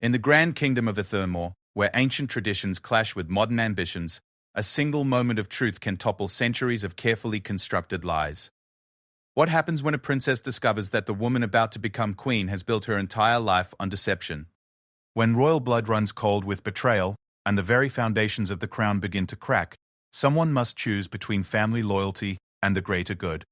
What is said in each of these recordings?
In the grand kingdom of Ethermore, where ancient traditions clash with modern ambitions, a single moment of truth can topple centuries of carefully constructed lies. What happens when a princess discovers that the woman about to become queen has built her entire life on deception? When royal blood runs cold with betrayal, and the very foundations of the crown begin to crack, someone must choose between family loyalty and the greater good.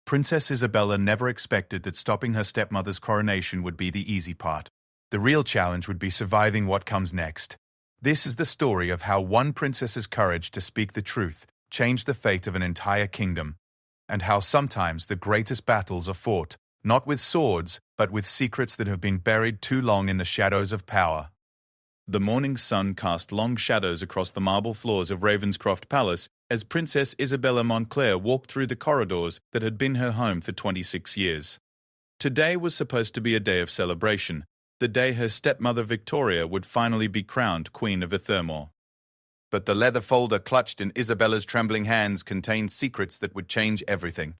Princess Isabella never expected that stopping her stepmother's coronation would be the easy part. The real challenge would be surviving what comes next. This is the story of how one princess's courage to speak the truth changed the fate of an entire kingdom, and how sometimes the greatest battles are fought, not with swords, but with secrets that have been buried too long in the shadows of power. The morning sun cast long shadows across the marble floors of Ravenscroft Palace as Princess Isabella Montclair walked through the corridors that had been her home for 26 years. Today was supposed to be a day of celebration, the day her stepmother Victoria would finally be crowned Queen of Ethermore. But the leather folder clutched in Isabella's trembling hands contained secrets that would change everything.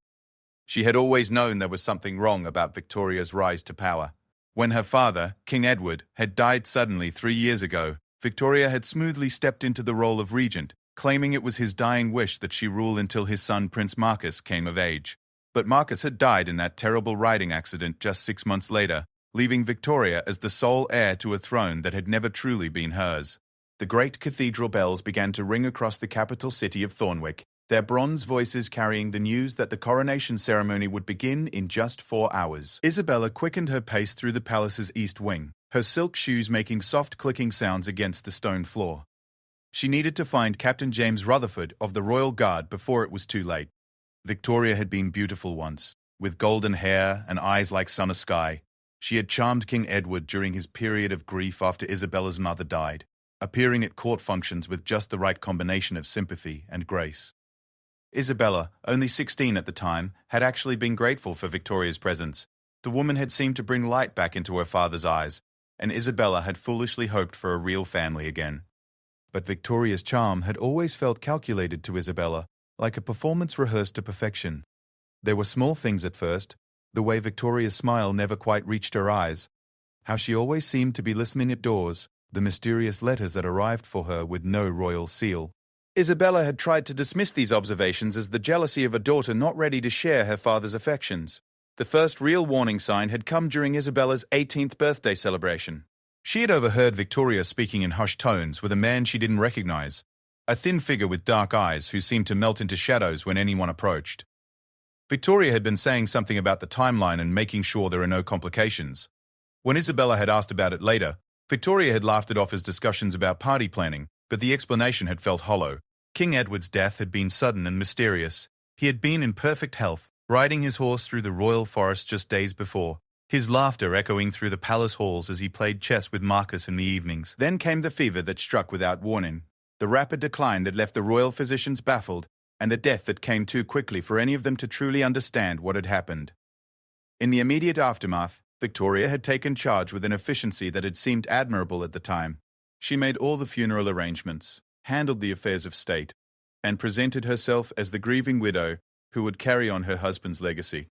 She had always known there was something wrong about Victoria's rise to power. When her father, King Edward, had died suddenly 3 years ago, Victoria had smoothly stepped into the role of regent, claiming it was his dying wish that she rule until his son Prince Marcus came of age. But Marcus had died in that terrible riding accident just 6 months later, leaving Victoria as the sole heir to a throne that had never truly been hers. The great cathedral bells began to ring across the capital city of Thornwick, their bronze voices carrying the news that the coronation ceremony would begin in just 4 hours. Isabella quickened her pace through the palace's east wing, her silk shoes making soft clicking sounds against the stone floor. She needed to find Captain James Rutherford of the Royal Guard before it was too late. Victoria had been beautiful once, with golden hair and eyes like summer sky. She had charmed King Edward during his period of grief after Isabella's mother died, appearing at court functions with just the right combination of sympathy and grace. Isabella, only 16 at the time, had actually been grateful for Victoria's presence. The woman had seemed to bring light back into her father's eyes, and Isabella had foolishly hoped for a real family again. But Victoria's charm had always felt calculated to Isabella, like a performance rehearsed to perfection. There were small things at first, the way Victoria's smile never quite reached her eyes, how she always seemed to be listening at doors, the mysterious letters that arrived for her with no royal seal. Isabella had tried to dismiss these observations as the jealousy of a daughter not ready to share her father's affections. The first real warning sign had come during Isabella's 18th birthday celebration. She had overheard Victoria speaking in hushed tones with a man she didn't recognize, a thin figure with dark eyes who seemed to melt into shadows when anyone approached. Victoria had been saying something about the timeline and making sure there are no complications. When Isabella had asked about it later, Victoria had laughed it off as discussions about party planning, but the explanation had felt hollow. King Edward's death had been sudden and mysterious. He had been in perfect health, riding his horse through the royal forest just days before, his laughter echoing through the palace halls as he played chess with Marcus in the evenings. Then came the fever that struck without warning, the rapid decline that left the royal physicians baffled, and the death that came too quickly for any of them to truly understand what had happened. In the immediate aftermath, Victoria had taken charge with an efficiency that had seemed admirable at the time. She made all the funeral arrangements, handled the affairs of state, and presented herself as the grieving widow who would carry on her husband's legacy.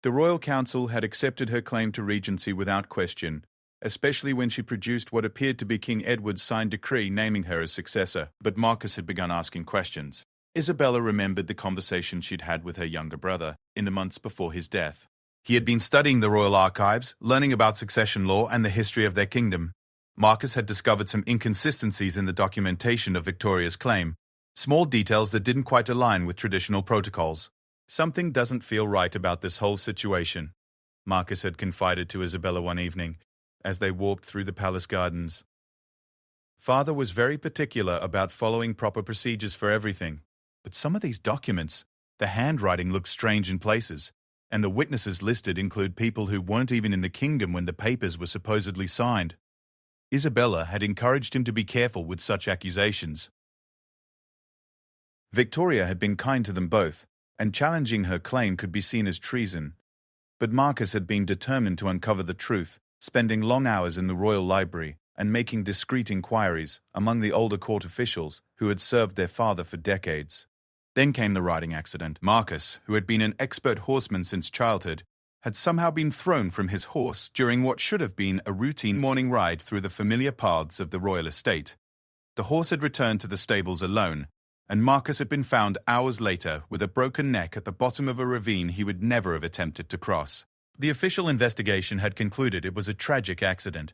The Royal Council had accepted her claim to regency without question, especially when she produced what appeared to be King Edward's signed decree naming her as successor. But Marcus had begun asking questions. Isabella remembered the conversation she'd had with her younger brother in the months before his death. He had been studying the royal archives, learning about succession law and the history of their kingdom. Marcus had discovered some inconsistencies in the documentation of Victoria's claim, small details that didn't quite align with traditional protocols. "Something doesn't feel right about this whole situation," Marcus had confided to Isabella one evening, as they walked through the palace gardens. Father was very particular about following proper procedures for everything, but some of these documents, the handwriting looks strange in places, and the witnesses listed include people who weren't even in the kingdom when the papers were supposedly signed. Isabella had encouraged him to be careful with such accusations. Victoria had been kind to them both, and challenging her claim could be seen as treason. But Marcus had been determined to uncover the truth, spending long hours in the royal library and making discreet inquiries among the older court officials who had served their father for decades. Then came the riding accident. Marcus, who had been an expert horseman since childhood, had somehow been thrown from his horse during what should have been a routine morning ride through the familiar paths of the royal estate. The horse had returned to the stables alone, and Marcus had been found hours later with a broken neck at the bottom of a ravine he would never have attempted to cross. The official investigation had concluded it was a tragic accident,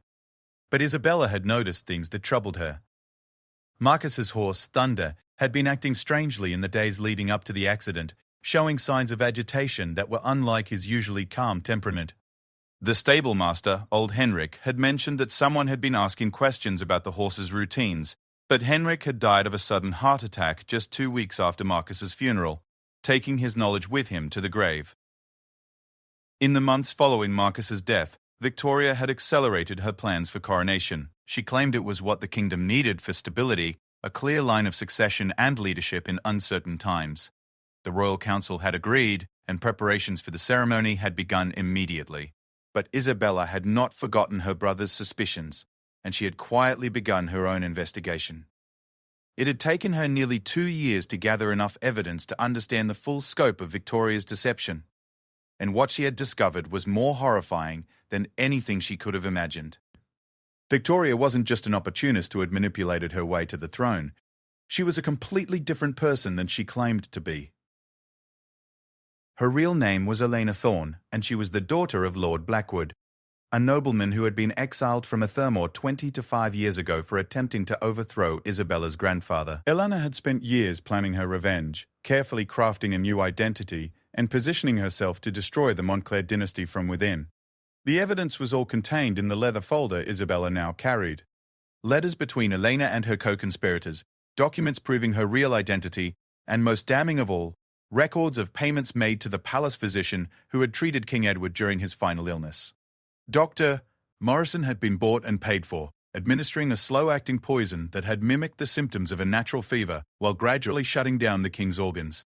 but Isabella had noticed things that troubled her. Marcus's horse, Thunder, had been acting strangely in the days leading up to the accident, showing signs of agitation that were unlike his usually calm temperament. The stable master, old Henrik, had mentioned that someone had been asking questions about the horse's routines, but Henrik had died of a sudden heart attack just 2 weeks after Marcus's funeral, taking his knowledge with him to the grave. In the months following Marcus's death, Victoria had accelerated her plans for coronation. She claimed it was what the kingdom needed for stability, a clear line of succession and leadership in uncertain times. The royal council had agreed, and preparations for the ceremony had begun immediately. But Isabella had not forgotten her brother's suspicions, and she had quietly begun her own investigation. It had taken her nearly 2 years to gather enough evidence to understand the full scope of Victoria's deception, and what she had discovered was more horrifying than anything she could have imagined. Victoria wasn't just an opportunist who had manipulated her way to the throne. She was a completely different person than she claimed to be. Her real name was Elena Thorne, and she was the daughter of Lord Blackwood, a nobleman who had been exiled from Thermore 25 years ago for attempting to overthrow Isabella's grandfather. Elena had spent years planning her revenge, carefully crafting a new identity and positioning herself to destroy the Montclair dynasty from within. The evidence was all contained in the leather folder Isabella now carried. Letters between Elena and her co-conspirators, documents proving her real identity, and most damning of all, records of payments made to the palace physician who had treated King Edward during his final illness. Dr. Morrison had been bought and paid for, administering a slow-acting poison that had mimicked the symptoms of a natural fever while gradually shutting down the king's organs.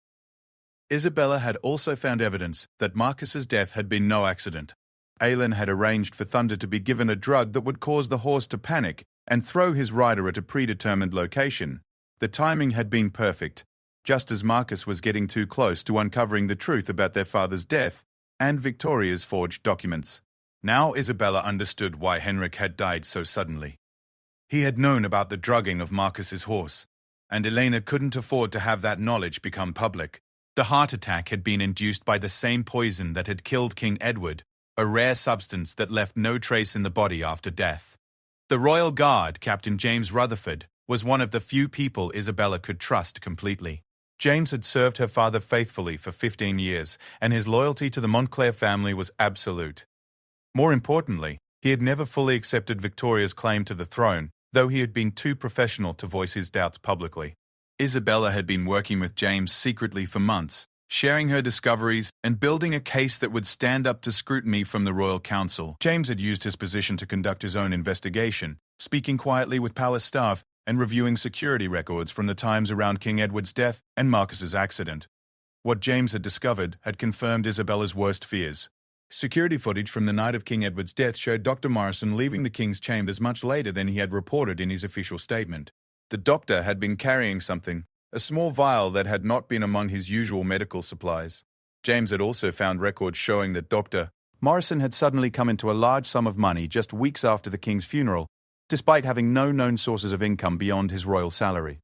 Isabella had also found evidence that Marcus's death had been no accident. Aylin had arranged for Thunder to be given a drug that would cause the horse to panic and throw his rider at a predetermined location. The timing had been perfect, just as Marcus was getting too close to uncovering the truth about their father's death and Victoria's forged documents. Now Isabella understood why Henrik had died so suddenly. He had known about the drugging of Marcus's horse, and Elena couldn't afford to have that knowledge become public. The heart attack had been induced by the same poison that had killed King Edward, a rare substance that left no trace in the body after death. The Royal Guard, Captain James Rutherford, was one of the few people Isabella could trust completely. James had served her father faithfully for 15 years, and his loyalty to the Montclair family was absolute. More importantly, he had never fully accepted Victoria's claim to the throne, though he had been too professional to voice his doubts publicly. Isabella had been working with James secretly for months, sharing her discoveries and building a case that would stand up to scrutiny from the Royal Council. James had used his position to conduct his own investigation, speaking quietly with palace staff and reviewing security records from the times around King Edward's death and Marcus's accident. What James had discovered had confirmed Isabella's worst fears. Security footage from the night of King Edward's death showed Dr. Morrison leaving the king's chambers much later than he had reported in his official statement. The doctor had been carrying something, a small vial that had not been among his usual medical supplies. James had also found records showing that Dr. Morrison had suddenly come into a large sum of money just weeks after the king's funeral, despite having no known sources of income beyond his royal salary.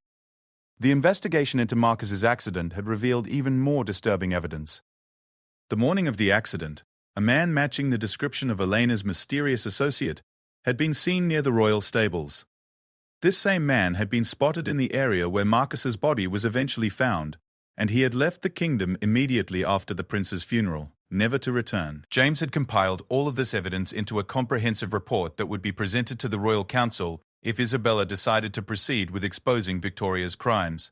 The investigation into Marcus's accident had revealed even more disturbing evidence. The morning of the accident, a man matching the description of Elena's mysterious associate had been seen near the royal stables. This same man had been spotted in the area where Marcus's body was eventually found, and he had left the kingdom immediately after the prince's funeral, never to return. James had compiled all of this evidence into a comprehensive report that would be presented to the Royal Council if Isabella decided to proceed with exposing Victoria's crimes.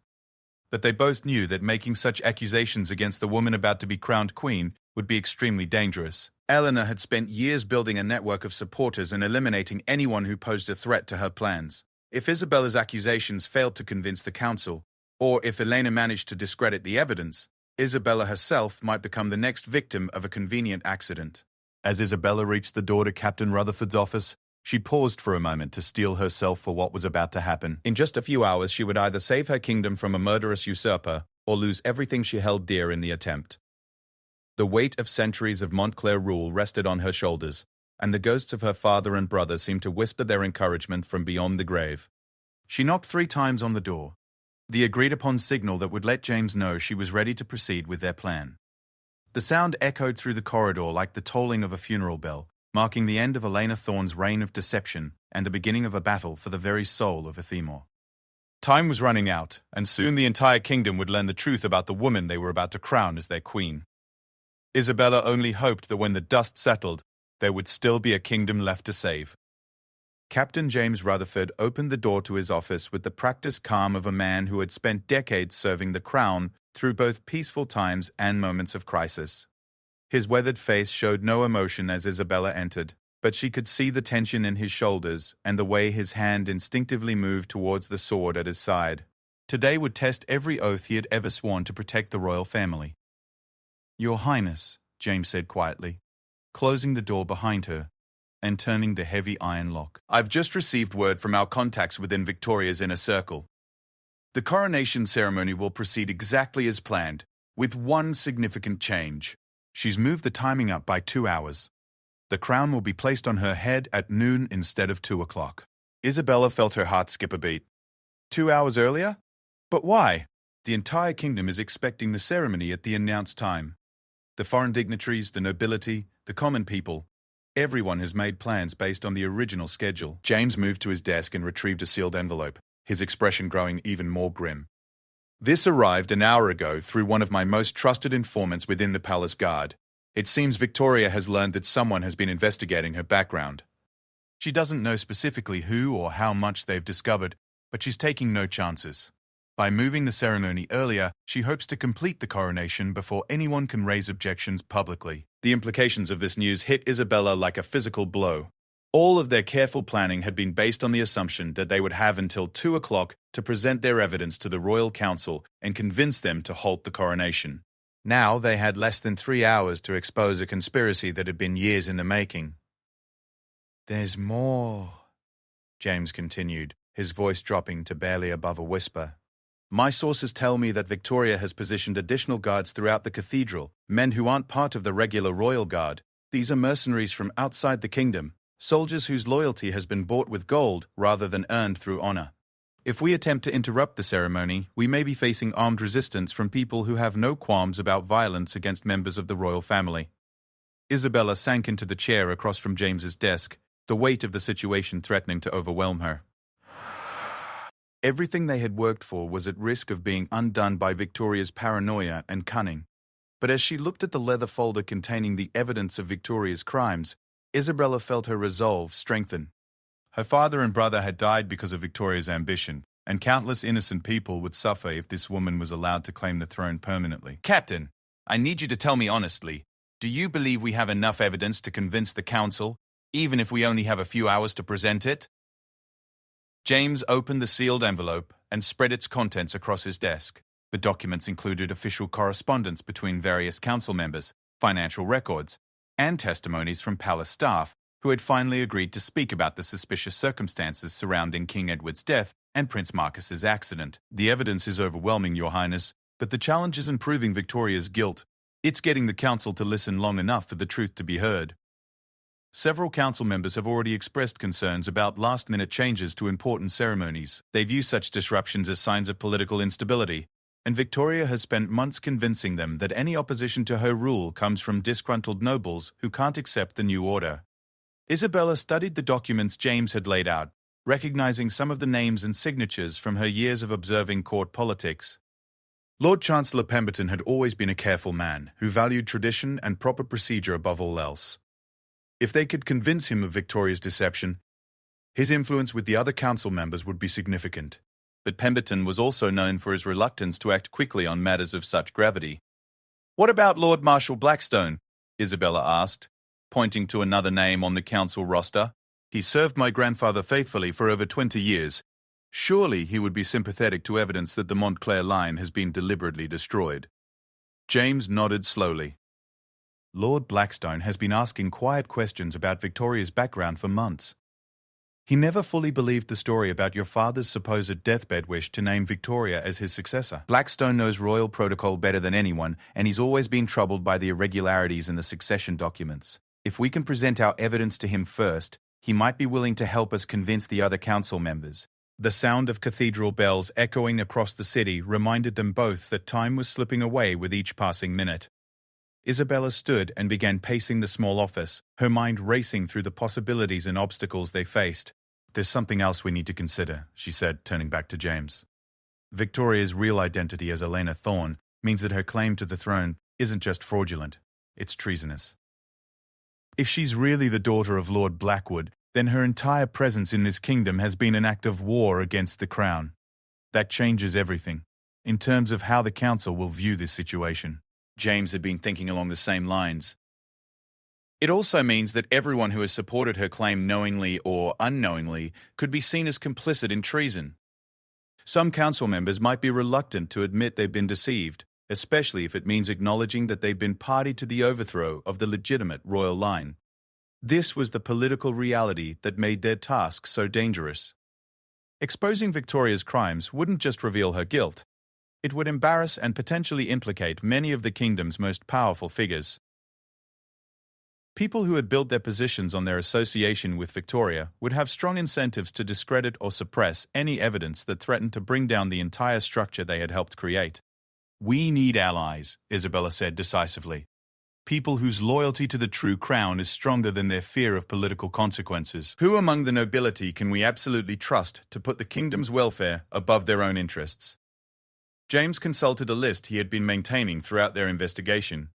But they both knew that making such accusations against the woman about to be crowned queen would be extremely dangerous. Eleanor had spent years building a network of supporters and eliminating anyone who posed a threat to her plans. If Isabella's accusations failed to convince the council, or if Elena managed to discredit the evidence, Isabella herself might become the next victim of a convenient accident. As Isabella reached the door to Captain Rutherford's office, she paused for a moment to steel herself for what was about to happen. In just a few hours, she would either save her kingdom from a murderous usurper or lose everything she held dear in the attempt. The weight of centuries of Montclair rule rested on her shoulders, and the ghosts of her father and brother seemed to whisper their encouragement from beyond the grave. She knocked 3 times on the door, the agreed-upon signal that would let James know she was ready to proceed with their plan. The sound echoed through the corridor like the tolling of a funeral bell, marking the end of Elena Thorne's reign of deception and the beginning of a battle for the very soul of Athemor. Time was running out, and soon the entire kingdom would learn the truth about the woman they were about to crown as their queen. Isabella only hoped that when the dust settled, there would still be a kingdom left to save. Captain James Rutherford opened the door to his office with the practiced calm of a man who had spent decades serving the crown through both peaceful times and moments of crisis. His weathered face showed no emotion as Isabella entered, but she could see the tension in his shoulders and the way his hand instinctively moved towards the sword at his side. Today would test every oath he had ever sworn to protect the royal family. "Your Highness," James said quietly, closing the door behind her and turning the heavy iron lock. "I've just received word from our contacts within Victoria's inner circle. The coronation ceremony will proceed exactly as planned, with one significant change. She's moved the timing up by 2 hours. The crown will be placed on her head at noon instead of 2 o'clock. Isabella felt her heart skip a beat. 2 hours earlier? But why? The entire kingdom is expecting the ceremony at the announced time. The foreign dignitaries, the nobility, the common people, everyone has made plans based on the original schedule. James moved to his desk and retrieved a sealed envelope, his expression growing even more grim. "This arrived an hour ago through one of my most trusted informants within the palace guard. It seems Victoria has learned that someone has been investigating her background. She doesn't know specifically who or how much they've discovered, but she's taking no chances. By moving the ceremony earlier, she hopes to complete the coronation before anyone can raise objections publicly." The implications of this news hit Isabella like a physical blow. All of their careful planning had been based on the assumption that they would have until 2 o'clock to present their evidence to the royal council and convince them to halt the coronation. Now they had less than 3 hours to expose a conspiracy that had been years in the making. "There's more," James continued, his voice dropping to barely above a whisper. "My sources tell me that Victoria has positioned additional guards throughout the cathedral, men who aren't part of the regular royal guard. These are mercenaries from outside the kingdom, soldiers whose loyalty has been bought with gold rather than earned through honor. If we attempt to interrupt the ceremony, we may be facing armed resistance from people who have no qualms about violence against members of the royal family." Isabella sank into the chair across from James's desk, the weight of the situation threatening to overwhelm her. Everything they had worked for was at risk of being undone by Victoria's paranoia and cunning. But as she looked at the leather folder containing the evidence of Victoria's crimes, Isabella felt her resolve strengthen. Her father and brother had died because of Victoria's ambition, and countless innocent people would suffer if this woman was allowed to claim the throne permanently. "Captain, I need you to tell me honestly, do you believe we have enough evidence to convince the council, even if we only have a few hours to present it?" James opened the sealed envelope and spread its contents across his desk. The documents included official correspondence between various council members, financial records, and testimonies from palace staff who had finally agreed to speak about the suspicious circumstances surrounding King Edward's death and Prince Marcus's accident. "The evidence is overwhelming, Your Highness, but the challenge isn't proving Victoria's guilt. It's getting the council to listen long enough for the truth to be heard." Several council members have already expressed concerns about last-minute changes to important ceremonies. They view such disruptions as signs of political instability, and Victoria has spent months convincing them that any opposition to her rule comes from disgruntled nobles who can't accept the new order. Isabella studied the documents James had laid out, recognizing some of the names and signatures from her years of observing court politics. Lord Chancellor Pemberton had always been a careful man who valued tradition and proper procedure above all else. If they could convince him of Victoria's deception, his influence with the other council members would be significant. But Pemberton was also known for his reluctance to act quickly on matters of such gravity. "What about Lord Marshal Blackstone?" Isabella asked, pointing to another name on the council roster. "He served my grandfather faithfully for over 20 years. Surely he would be sympathetic to evidence that the Montclair line has been deliberately destroyed." James nodded slowly. "Lord Blackstone has been asking quiet questions about Victoria's background for months. He never fully believed the story about your father's supposed deathbed wish to name Victoria as his successor. Blackstone knows royal protocol better than anyone, and he's always been troubled by the irregularities in the succession documents. If we can present our evidence to him first, he might be willing to help us convince the other council members. The sound of cathedral bells echoing across the city reminded them both that time was slipping away with each passing minute. Isabella stood and began pacing the small office, her mind racing through the possibilities and obstacles they faced. "There's something else we need to consider," she said, turning back to James. "Victoria's real identity as Elena Thorne means that her claim to the throne isn't just fraudulent, it's treasonous. If she's really the daughter of Lord Blackwood, then her entire presence in this kingdom has been an act of war against the crown. That changes everything, in terms of how the council will view this situation." James had been thinking along the same lines. "It also means that everyone who has supported her claim knowingly or unknowingly could be seen as complicit in treason. Some council members might be reluctant to admit they've been deceived, especially if it means acknowledging that they've been party to the overthrow of the legitimate royal line. This was the political reality that made their task so dangerous. Exposing Victoria's crimes wouldn't just reveal her guilt. It would embarrass and potentially implicate many of the kingdom's most powerful figures. People who had built their positions on their association with Victoria would have strong incentives to discredit or suppress any evidence that threatened to bring down the entire structure they had helped create. "We need allies," Isabella said decisively. "People whose loyalty to the true crown is stronger than their fear of political consequences. Who among the nobility can we absolutely trust to put the kingdom's welfare above their own interests?" James consulted a list he had been maintaining throughout their investigation.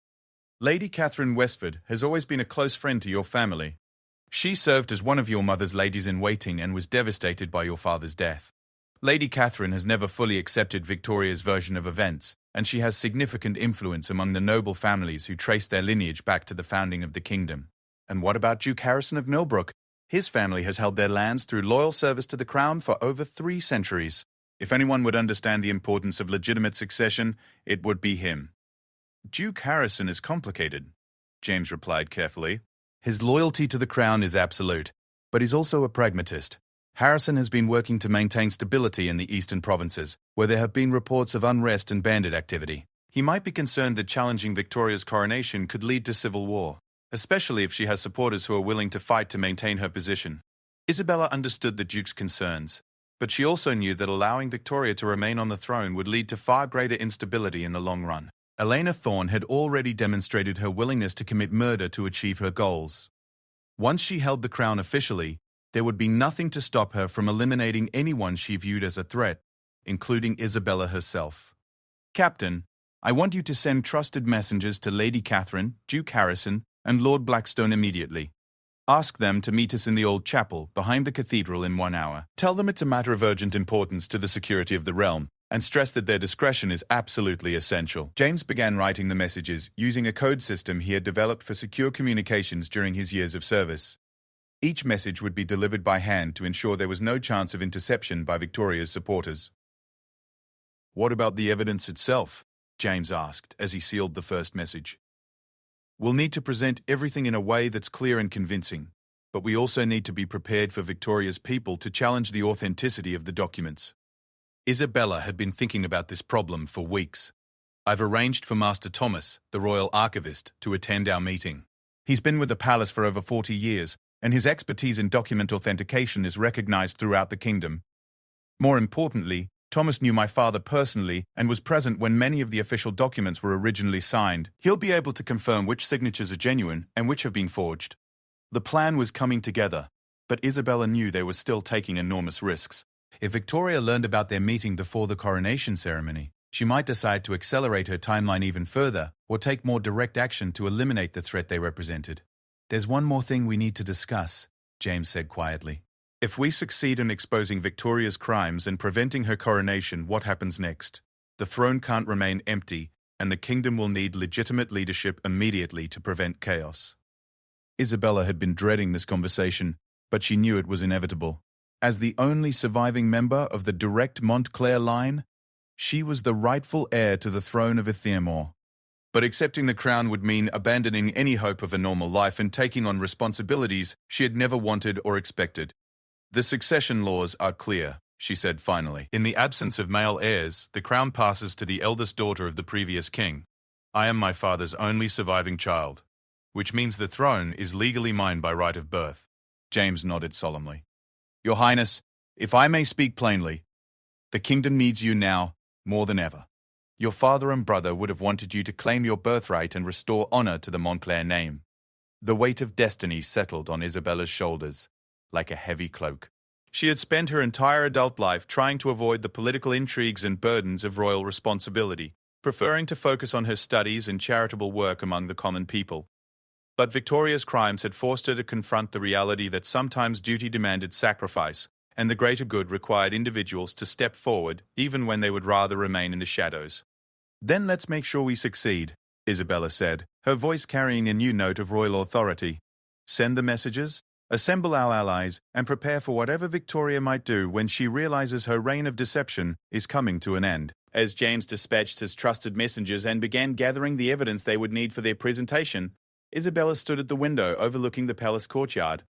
"Lady Catherine Westford has always been a close friend to your family. She served as one of your mother's ladies-in-waiting and was devastated by your father's death. Lady Catherine has never fully accepted Victoria's version of events, and she has significant influence among the noble families who trace their lineage back to the founding of the kingdom. And what about Duke Harrison of Millbrook? His family has held their lands through loyal service to the crown for over 3 centuries. If anyone would understand the importance of legitimate succession, it would be him." "Duke Harrison is complicated," James replied carefully. "His loyalty to the crown is absolute, but he's also a pragmatist. Harrison has been working to maintain stability in the eastern provinces, where there have been reports of unrest and bandit activity. He might be concerned that challenging Victoria's coronation could lead to civil war, especially if she has supporters who are willing to fight to maintain her position." Isabella understood the Duke's concerns, but she also knew that allowing Victoria to remain on the throne would lead to far greater instability in the long run. Elena Thorne had already demonstrated her willingness to commit murder to achieve her goals. Once she held the crown officially, there would be nothing to stop her from eliminating anyone she viewed as a threat, including Isabella herself. "Captain, I want you to send trusted messengers to Lady Catherine, Duke Harrison, and Lord Blackstone immediately. Ask them to meet us in the old chapel behind the cathedral in 1 hour. Tell them it's a matter of urgent importance to the security of the realm, and stress that their discretion is absolutely essential." James began writing the messages using a code system he had developed for secure communications during his years of service. Each message would be delivered by hand to ensure there was no chance of interception by Victoria's supporters. "What about the evidence itself?" James asked as he sealed the first message. "We'll need to present everything in a way that's clear and convincing, but we also need to be prepared for Victoria's people to challenge the authenticity of the documents." Isabella had been thinking about this problem for weeks. "I've arranged for Master Thomas, the royal archivist, to attend our meeting. He's been with the palace for over 40 years, and his expertise in document authentication is recognized throughout the kingdom. More importantly, Thomas knew my father personally and was present when many of the official documents were originally signed. He'll be able to confirm which signatures are genuine and which have been forged." The plan was coming together, but Isabella knew they were still taking enormous risks. If Victoria learned about their meeting before the coronation ceremony, she might decide to accelerate her timeline even further or take more direct action to eliminate the threat they represented. "There's one more thing we need to discuss," James said quietly. "If we succeed in exposing Victoria's crimes and preventing her coronation, what happens next? The throne can't remain empty, and the kingdom will need legitimate leadership immediately to prevent chaos." Isabella had been dreading this conversation, but she knew it was inevitable. As the only surviving member of the direct Montclair line, she was the rightful heir to the throne of Ethermore. But accepting the crown would mean abandoning any hope of a normal life and taking on responsibilities she had never wanted or expected. The succession laws are clear, she said finally. In the absence of male heirs, the crown passes to the eldest daughter of the previous king. I am my father's only surviving child, which means the throne is legally mine by right of birth. James nodded solemnly. Your Highness, if I may speak plainly, the kingdom needs you now more than ever. Your father and brother would have wanted you to claim your birthright and restore honor to the Montclair name. The weight of destiny settled on Isabella's shoulders, like a heavy cloak. She had spent her entire adult life trying to avoid the political intrigues and burdens of royal responsibility, preferring to focus on her studies and charitable work among the common people. But Victoria's crimes had forced her to confront the reality that sometimes duty demanded sacrifice, and the greater good required individuals to step forward, even when they would rather remain in the shadows. Then let's make sure we succeed, Isabella said, her voice carrying a new note of royal authority. Send the messages, assemble our allies, and prepare for whatever Victoria might do when she realizes her reign of deception is coming to an end. As James dispatched his trusted messengers and began gathering the evidence they would need for their presentation, Isabella stood at the window overlooking the palace courtyard.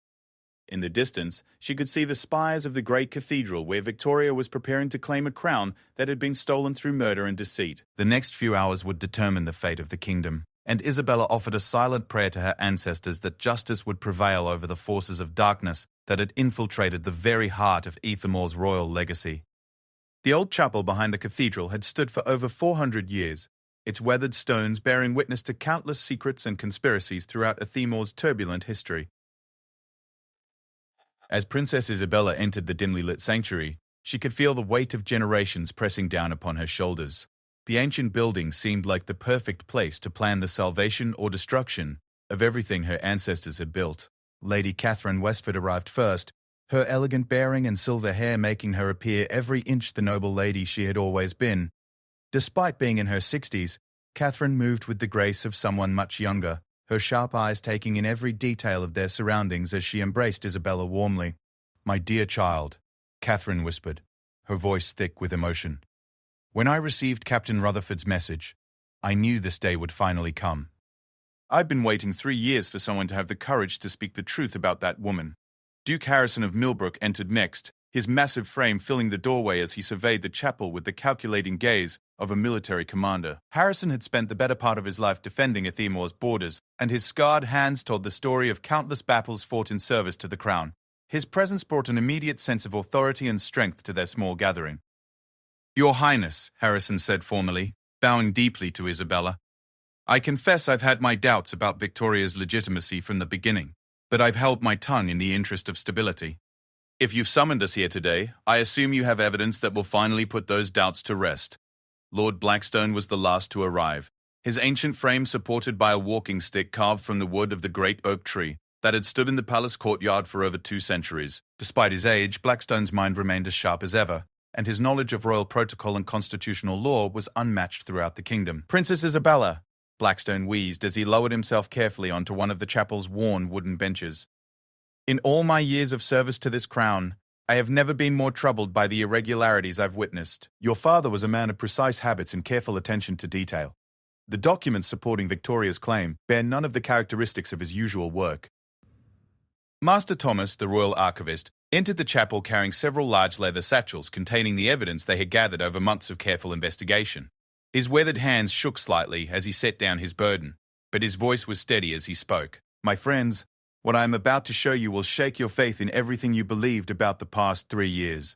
In the distance, she could see the spires of the great cathedral where Victoria was preparing to claim a crown that had been stolen through murder and deceit. The next few hours would determine the fate of the kingdom, and Isabella offered a silent prayer to her ancestors that justice would prevail over the forces of darkness that had infiltrated the very heart of Ethelmore's royal legacy. The old chapel behind the cathedral had stood for over 400 years, its weathered stones bearing witness to countless secrets and conspiracies throughout Ethelmore's turbulent history. As Princess Isabella entered the dimly lit sanctuary, she could feel the weight of generations pressing down upon her shoulders. The ancient building seemed like the perfect place to plan the salvation or destruction of everything her ancestors had built. Lady Catherine Westford arrived first, her elegant bearing and silver hair making her appear every inch the noble lady she had always been. Despite being in her 60s, Catherine moved with the grace of someone much younger, her sharp eyes taking in every detail of their surroundings as she embraced Isabella warmly. "My dear child," Catherine whispered, her voice thick with emotion. "When I received Captain Rutherford's message, I knew this day would finally come. I've been waiting 3 years for someone to have the courage to speak the truth about that woman." Duke Harrison of Millbrook entered next, his massive frame filling the doorway as he surveyed the chapel with the calculating gaze of a military commander. Harrison had spent the better part of his life defending Ethelmore's borders, and his scarred hands told the story of countless battles fought in service to the crown. His presence brought an immediate sense of authority and strength to their small gathering. "Your Highness," Harrison said formally, bowing deeply to Isabella. "I confess I've had my doubts about Victoria's legitimacy from the beginning, but I've held my tongue in the interest of stability. If you've summoned us here today, I assume you have evidence that will finally put those doubts to rest." Lord Blackstone was the last to arrive, his ancient frame supported by a walking stick carved from the wood of the great oak tree that had stood in the palace courtyard for over 2 centuries. Despite his age, Blackstone's mind remained as sharp as ever, and his knowledge of royal protocol and constitutional law was unmatched throughout the kingdom. "Princess Isabella," Blackstone wheezed as he lowered himself carefully onto one of the chapel's worn wooden benches. "In all my years of service to this crown, I have never been more troubled by the irregularities I've witnessed. Your father was a man of precise habits and careful attention to detail. The documents supporting Victoria's claim bear none of the characteristics of his usual work." Master Thomas, the royal archivist, entered the chapel carrying several large leather satchels containing the evidence they had gathered over months of careful investigation. His weathered hands shook slightly as he set down his burden, but his voice was steady as he spoke. "My friends, what I am about to show you will shake your faith in everything you believed about the past 3 years.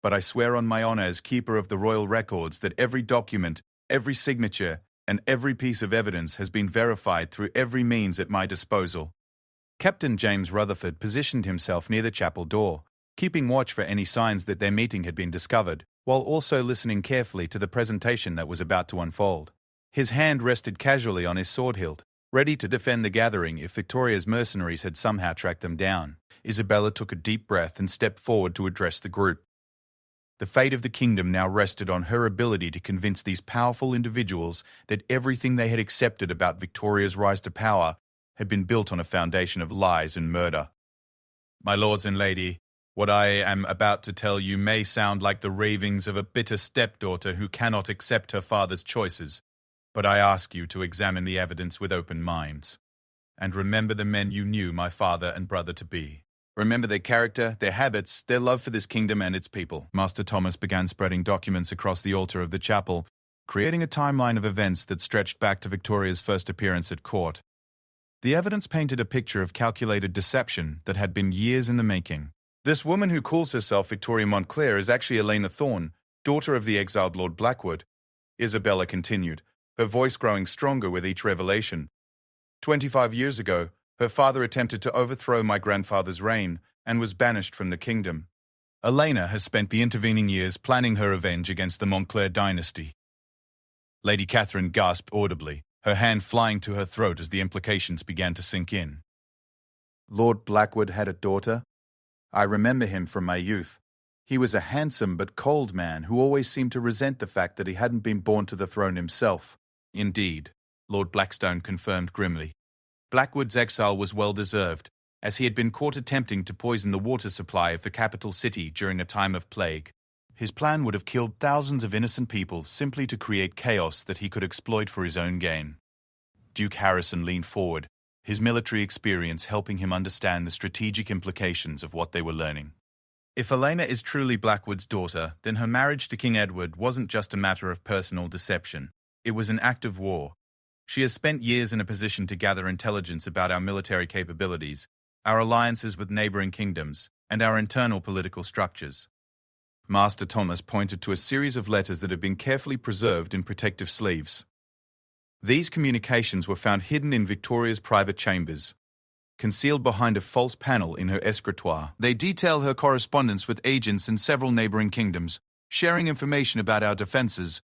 But I swear on my honor as keeper of the royal records that every document, every signature, and every piece of evidence has been verified through every means at my disposal." Captain James Rutherford positioned himself near the chapel door, keeping watch for any signs that their meeting had been discovered, while also listening carefully to the presentation that was about to unfold. His hand rested casually on his sword hilt, ready to defend the gathering if Victoria's mercenaries had somehow tracked them down. Isabella took a deep breath and stepped forward to address the group. The fate of the kingdom now rested on her ability to convince these powerful individuals that everything they had accepted about Victoria's rise to power had been built on a foundation of lies and murder. "My lords and lady, what I am about to tell you may sound like the ravings of a bitter stepdaughter who cannot accept her father's choices, but I ask you to examine the evidence with open minds, and remember the men you knew my father and brother to be. Remember their character, their habits, their love for this kingdom and its people. Master Thomas began spreading documents across the altar of the chapel, creating a timeline of events that stretched back to Victoria's first appearance at court. The evidence painted a picture of calculated deception that had been years in the making. This woman who calls herself Victoria Montclair is actually Elena Thorne, daughter of the exiled Lord Blackwood, Isabella continued, her voice growing stronger with each revelation. 25 years ago, her father attempted to overthrow my grandfather's reign and was banished from the kingdom. Elena has spent the intervening years planning her revenge against the Montclair dynasty. Lady Catherine gasped audibly, her hand flying to her throat as the implications began to sink in. Lord Blackwood had a daughter? I remember him from my youth. He was a handsome but cold man who always seemed to resent the fact that he hadn't been born to the throne himself. Indeed, Lord Blackstone confirmed grimly. Blackwood's exile was well-deserved, as he had been caught attempting to poison the water supply of the capital city during a time of plague. His plan would have killed thousands of innocent people simply to create chaos that he could exploit for his own gain. Duke Harrison leaned forward, his military experience helping him understand the strategic implications of what they were learning. If Elena is truly Blackwood's daughter, then her marriage to King Edward wasn't just a matter of personal deception. It was an act of war. She has spent years in a position to gather intelligence about our military capabilities, our alliances with neighboring kingdoms, and our internal political structures. Master Thomas pointed to a series of letters that had been carefully preserved in protective sleeves. These communications were found hidden in Victoria's private chambers, concealed behind a false panel in her escritoire. They detail her correspondence with agents in several neighboring kingdoms, sharing information about our defenses,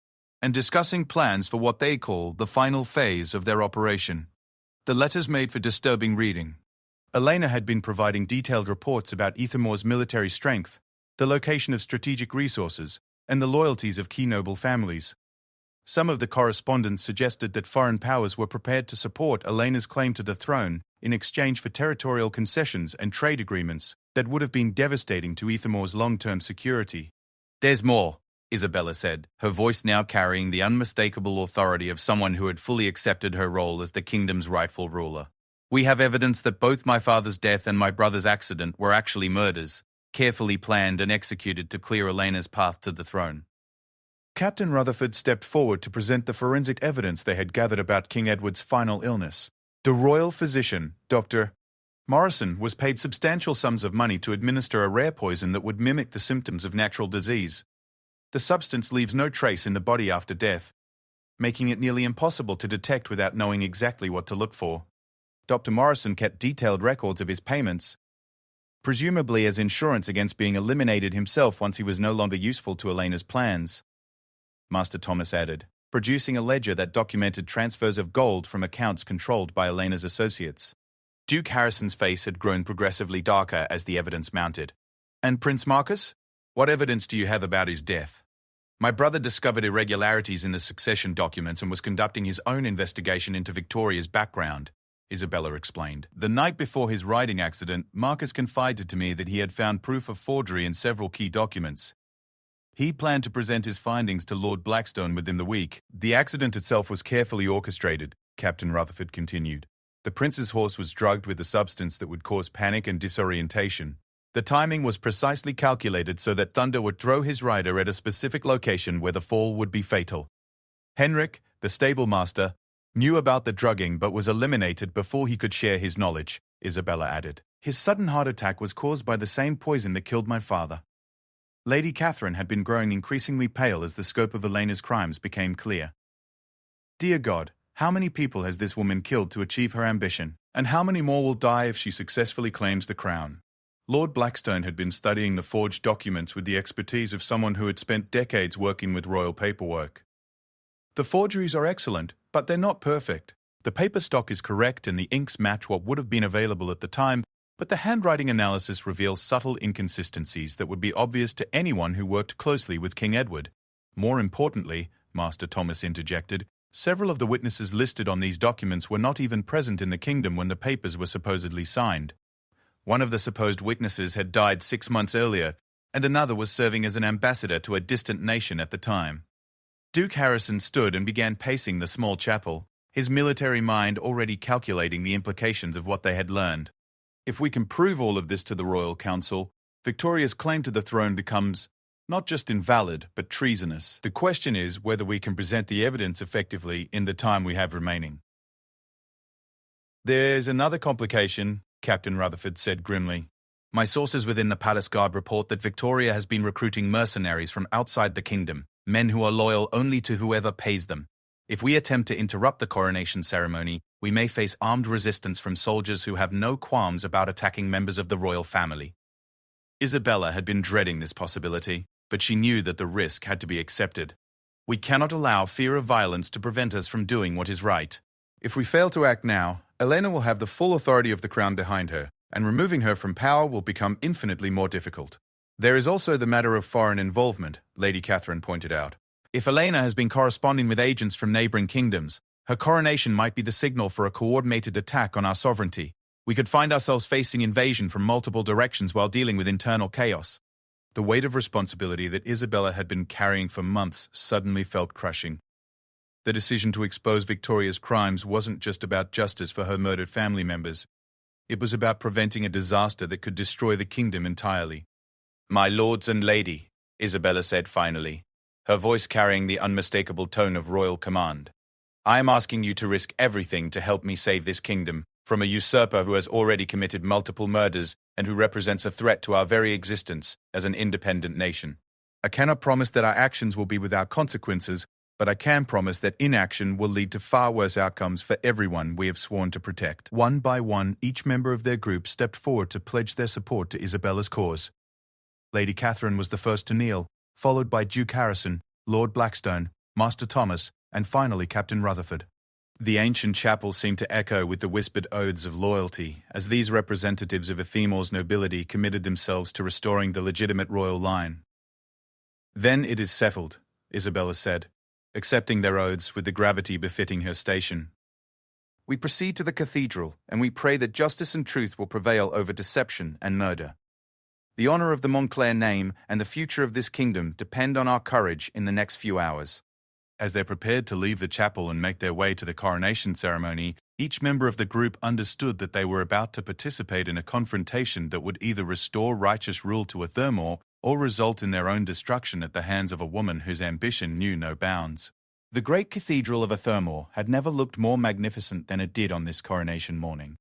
and discussing plans for what they call the final phase of their operation. The letters made for disturbing reading. Elena had been providing detailed reports about Ethermore's military strength, the location of strategic resources, and the loyalties of key noble families. Some of the correspondence suggested that foreign powers were prepared to support Elena's claim to the throne in exchange for territorial concessions and trade agreements that would have been devastating to Ethermore's long-term security. There's more, Isabella said, her voice now carrying the unmistakable authority of someone who had fully accepted her role as the kingdom's rightful ruler. We have evidence that both my father's death and my brother's accident were actually murders, carefully planned and executed to clear Elena's path to the throne. Captain Rutherford stepped forward to present the forensic evidence they had gathered about King Edward's final illness. The royal physician, Dr. Morrison, was paid substantial sums of money to administer a rare poison that would mimic the symptoms of natural disease. The substance leaves no trace in the body after death, making it nearly impossible to detect without knowing exactly what to look for. Dr. Morrison kept detailed records of his payments, presumably as insurance against being eliminated himself once he was no longer useful to Elena's plans. Master Thomas added, producing a ledger that documented transfers of gold from accounts controlled by Elena's associates. Duke Harrison's face had grown progressively darker as the evidence mounted. And Prince Marcus? What evidence do you have about his death? My brother discovered irregularities in the succession documents and was conducting his own investigation into Victoria's background, Isabella explained. The night before his riding accident, Marcus confided to me that he had found proof of forgery in several key documents. He planned to present his findings to Lord Blackstone within the week. The accident itself was carefully orchestrated, Captain Rutherford continued. The prince's horse was drugged with a substance that would cause panic and disorientation. The timing was precisely calculated so that Thunder would throw his rider at a specific location where the fall would be fatal. Henrik, the stable master, knew about the drugging but was eliminated before he could share his knowledge, Isabella added. His sudden heart attack was caused by the same poison that killed my father. Lady Catherine had been growing increasingly pale as the scope of Elena's crimes became clear. Dear God, how many people has this woman killed to achieve her ambition? And how many more will die if she successfully claims the crown? Lord Blackstone had been studying the forged documents with the expertise of someone who had spent decades working with royal paperwork. The forgeries are excellent, but they're not perfect. The paper stock is correct and the inks match what would have been available at the time, but the handwriting analysis reveals subtle inconsistencies that would be obvious to anyone who worked closely with King Edward. More importantly, Master Thomas interjected, several of the witnesses listed on these documents were not even present in the kingdom when the papers were supposedly signed. One of the supposed witnesses had died 6 months earlier, and another was serving as an ambassador to a distant nation at the time. Duke Harrison stood and began pacing the small chapel, his military mind already calculating the implications of what they had learned. If we can prove all of this to the Royal Council, Victoria's claim to the throne becomes not just invalid, but treasonous. The question is whether we can present the evidence effectively in the time we have remaining. There's another complication, Captain Rutherford said grimly. My sources within the Palace Guard report that Victoria has been recruiting mercenaries from outside the kingdom, men who are loyal only to whoever pays them. If we attempt to interrupt the coronation ceremony, we may face armed resistance from soldiers who have no qualms about attacking members of the royal family. Isabella had been dreading this possibility, but she knew that the risk had to be accepted. We cannot allow fear of violence to prevent us from doing what is right. If we fail to act now, Elena will have the full authority of the crown behind her, and removing her from power will become infinitely more difficult. There is also the matter of foreign involvement, Lady Catherine pointed out. If Elena has been corresponding with agents from neighboring kingdoms, her coronation might be the signal for a coordinated attack on our sovereignty. We could find ourselves facing invasion from multiple directions while dealing with internal chaos. The weight of responsibility that Isabella had been carrying for months suddenly felt crushing. The decision to expose Victoria's crimes wasn't just about justice for her murdered family members. It was about preventing a disaster that could destroy the kingdom entirely. My lords and lady, Isabella said finally, her voice carrying the unmistakable tone of royal command. I am asking you to risk everything to help me save this kingdom from a usurper who has already committed multiple murders and who represents a threat to our very existence as an independent nation. I cannot promise that our actions will be without consequences, but I can promise that inaction will lead to far worse outcomes for everyone we have sworn to protect. One by one, each member of their group stepped forward to pledge their support to Isabella's cause. Lady Catherine was the first to kneel, followed by Duke Harrison, Lord Blackstone, Master Thomas, and finally Captain Rutherford. The ancient chapel seemed to echo with the whispered oaths of loyalty as these representatives of Athemor's nobility committed themselves to restoring the legitimate royal line. Then it is settled, Isabella said, accepting their oaths with the gravity befitting her station. We proceed to the cathedral, and we pray that justice and truth will prevail over deception and murder. The honor of the Montclair name and the future of this kingdom depend on our courage in the next few hours. As they prepared to leave the chapel and make their way to the coronation ceremony, each member of the group understood that they were about to participate in a confrontation that would either restore righteous rule to Athemor or result in their own destruction at the hands of a woman whose ambition knew no bounds. The great cathedral of Athemor had never looked more magnificent than it did on this coronation morning.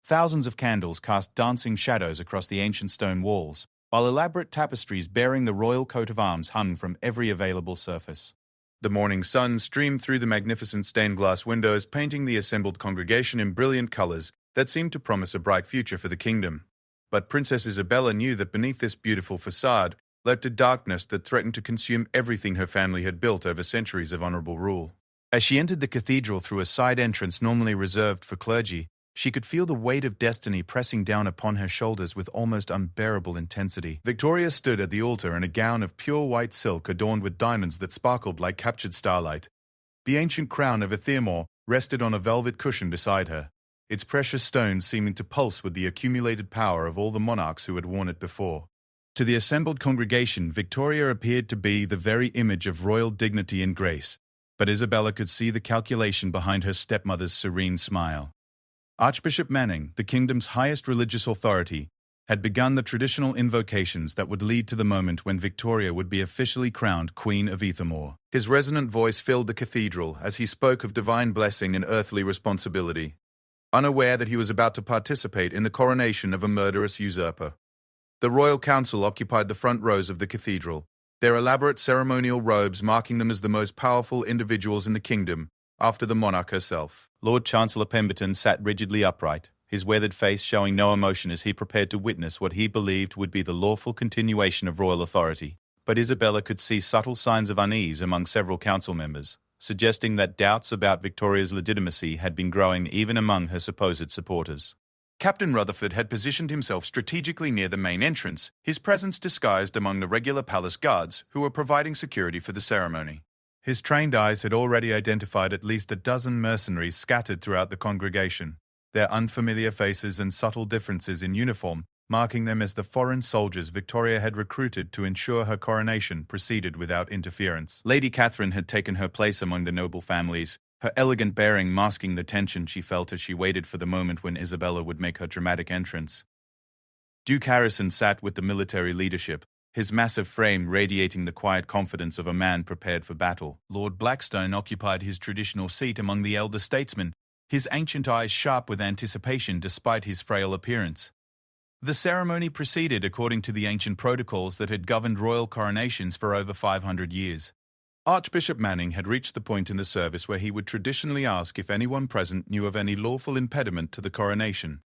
Thousands of candles cast dancing shadows across the ancient stone walls, while elaborate tapestries bearing the royal coat of arms hung from every available surface. The morning sun streamed through the magnificent stained glass windows, painting the assembled congregation in brilliant colors that seemed to promise a bright future for the kingdom. But Princess Isabella knew that beneath this beautiful facade lurked a darkness that threatened to consume everything her family had built over centuries of honorable rule. As she entered the cathedral through a side entrance normally reserved for clergy, she could feel the weight of destiny pressing down upon her shoulders with almost unbearable intensity. Victoria stood at the altar in a gown of pure white silk adorned with diamonds that sparkled like captured starlight. The ancient crown of Athemor rested on a velvet cushion beside her, its precious stones seeming to pulse with the accumulated power of all the monarchs who had worn it before. To the assembled congregation, Victoria appeared to be the very image of royal dignity and grace, but Isabella could see the calculation behind her stepmother's serene smile. Archbishop Manning, the kingdom's highest religious authority, had begun the traditional invocations that would lead to the moment when Victoria would be officially crowned Queen of Athemor. His resonant voice filled the cathedral as he spoke of divine blessing and earthly responsibility, unaware that he was about to participate in the coronation of a murderous usurper. The royal council occupied the front rows of the cathedral, their elaborate ceremonial robes marking them as the most powerful individuals in the kingdom, after the monarch herself. Lord Chancellor Pemberton sat rigidly upright, his weathered face showing no emotion as he prepared to witness what he believed would be the lawful continuation of royal authority. But Isabella could see subtle signs of unease among several council members, suggesting that doubts about Victoria's legitimacy had been growing even among her supposed supporters. Captain Rutherford had positioned himself strategically near the main entrance, his presence disguised among the regular palace guards who were providing security for the ceremony. His trained eyes had already identified at least a dozen mercenaries scattered throughout the congregation, their unfamiliar faces and subtle differences in uniform marking them as the foreign soldiers Victoria had recruited to ensure her coronation proceeded without interference. Lady Catherine had taken her place among the noble families, her elegant bearing masking the tension she felt as she waited for the moment when Isabella would make her dramatic entrance. Duke Harrison sat with the military leadership, his massive frame radiating the quiet confidence of a man prepared for battle. Lord Blackstone occupied his traditional seat among the elder statesmen, his ancient eyes sharp with anticipation despite his frail appearance. The ceremony proceeded according to the ancient protocols that had governed royal coronations for over 500 years. Archbishop Manning had reached the point in the service where he would traditionally ask if anyone present knew of any lawful impediment to the coronation,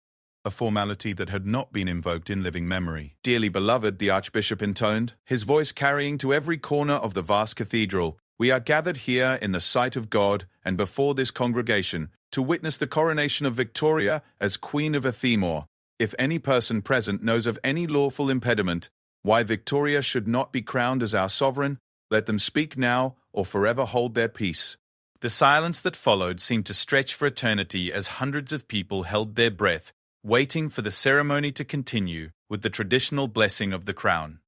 a formality that had not been invoked in living memory. "Dearly beloved," the Archbishop intoned, his voice carrying to every corner of the vast cathedral, "we are gathered here in the sight of God and before this congregation to witness the coronation of Victoria as Queen of Athemor. If any person present knows of any lawful impediment why Victoria should not be crowned as our sovereign, let them speak now or forever hold their peace." The silence that followed seemed to stretch for eternity as hundreds of people held their breath, waiting for the ceremony to continue with the traditional blessing of the crown.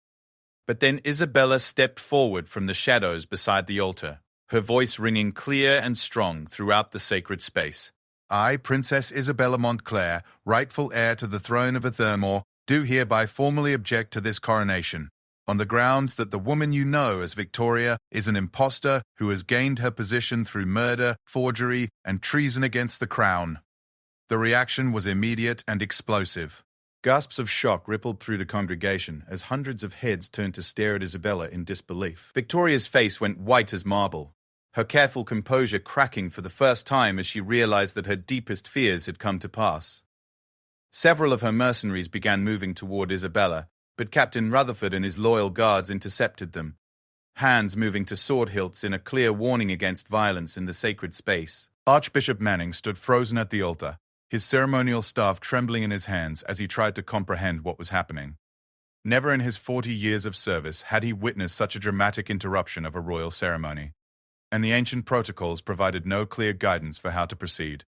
But then Isabella stepped forward from the shadows beside the altar, her voice ringing clear and strong throughout the sacred space. "I, Princess Isabella Montclair, rightful heir to the throne of Athemor, do hereby formally object to this coronation, on the grounds that the woman you know as Victoria is an impostor who has gained her position through murder, forgery, and treason against the crown." The reaction was immediate and explosive. Gasps of shock rippled through the congregation as hundreds of heads turned to stare at Isabella in disbelief. Victoria's face went white as marble, her careful composure cracking for the first time as she realized that her deepest fears had come to pass. Several of her mercenaries began moving toward Isabella, but Captain Rutherford and his loyal guards intercepted them, hands moving to sword hilts in a clear warning against violence in the sacred space. Archbishop Manning stood frozen at the altar, his ceremonial staff trembling in his hands as he tried to comprehend what was happening. Never in his 40 years of service had he witnessed such a dramatic interruption of a royal ceremony, and the ancient protocols provided no clear guidance for how to proceed.